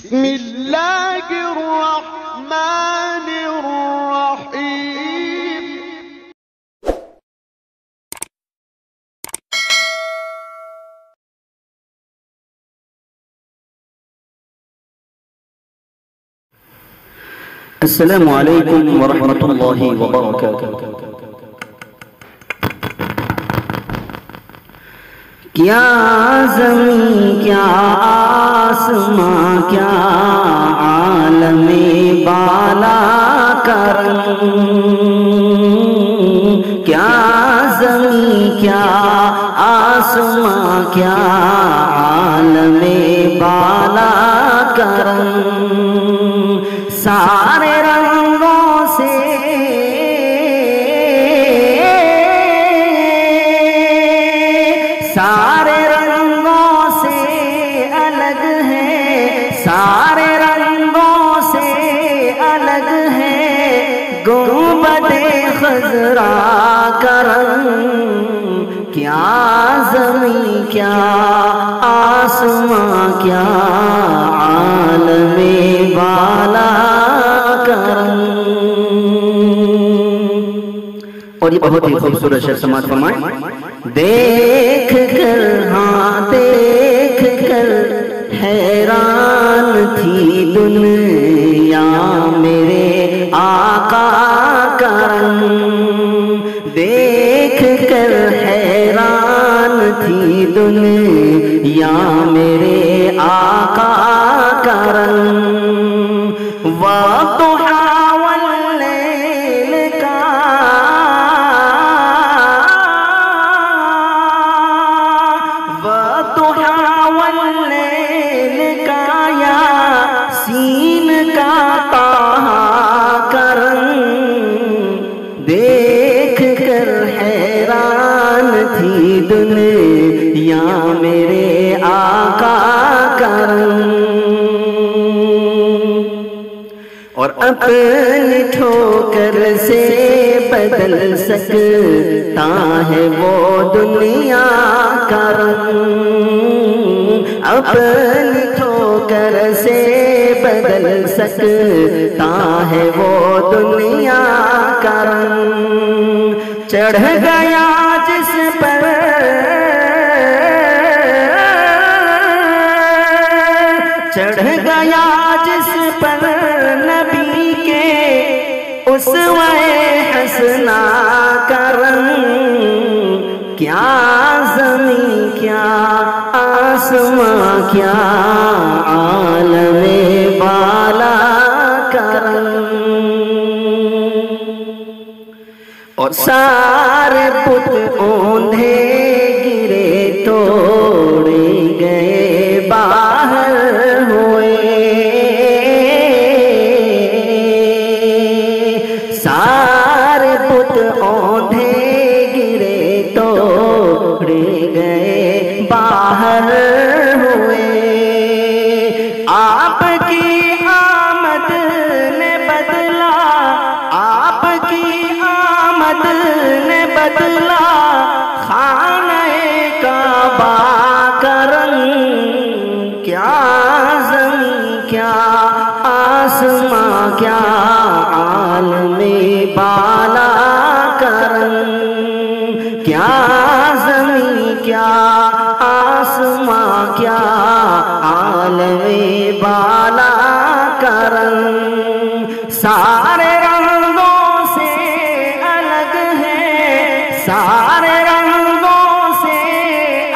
بسم اللہ الرحمن الرحیم. السلام علیکم ورحمۃ اللہ وبرکاتہ. کیا زمین کیا آسماں کیا عالم بالا کرم، کیا زمین کیا آسماں کیا عالم بالا کرم. سارے رنگوں سے سارے رنگوں سے الگ ہے، سارے رنگوں سے الگ ہے گنبد خضرا کرم. کیا زمین کیا آسماں کیا عالم بالا کرم. اور یہ بہت ہی خوبصورت شعر سماعت فرمائیں. دیکھ کر ہاں دیکھ کر حیران تھی دنیا میرے آقا کا رنگ. دیکھ کر حیران تھی دنیا میرے آقا کا رنگ. وَالضُّحَىٰ وَاللَّيْلِ کا وَالضُّحَىٰ وَاللَّيْلِ کا یاسین کا طٰہٰ کا رنگ. دیکھ کر حیران تھی دنیا میرے آقا کا رنگ. اور اپنی ٹھوکر سے بدل سکتا ہے وہ دنیا کا رنگ. اپنی ٹھوکر سے بدل سکتا ہے وہ دنیا کا رنگ. چڑھ گیا جس پر چڑھ گیا جس پر نبی کے اسوہ حسنہ کا رنگ. کیا زمین کیا آسماں کیا عالم بالا کا رنگ. اور سارے بت اوندھے گرے توڑے گئے باہر ہوئے. سارے بت اوندھے گرے توڑے گئے باہر ہوئے. آپ کی آمد نے بدلا آپ کی آمد نے بدلا خانہ کعبہ کا رنگ. کیا زمین کیا آسماں کیا عالم بالا کا رنگ. کیا زمین کیا آسماں کیا عالم بالا کا رنگ. سارے رنگوں سے الگ ہے، سارے رنگوں سے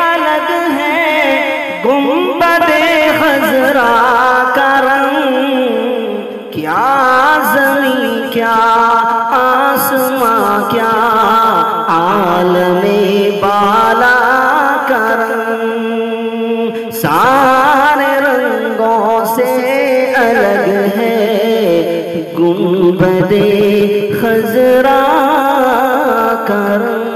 الگ ہے گنبد خضرا کا رنگ. کیا زمین کیا آسماں کیا عالم بالا کا رنگ. سارے رنگوں سے الگ ہے گنبد خضرا کا رنگ.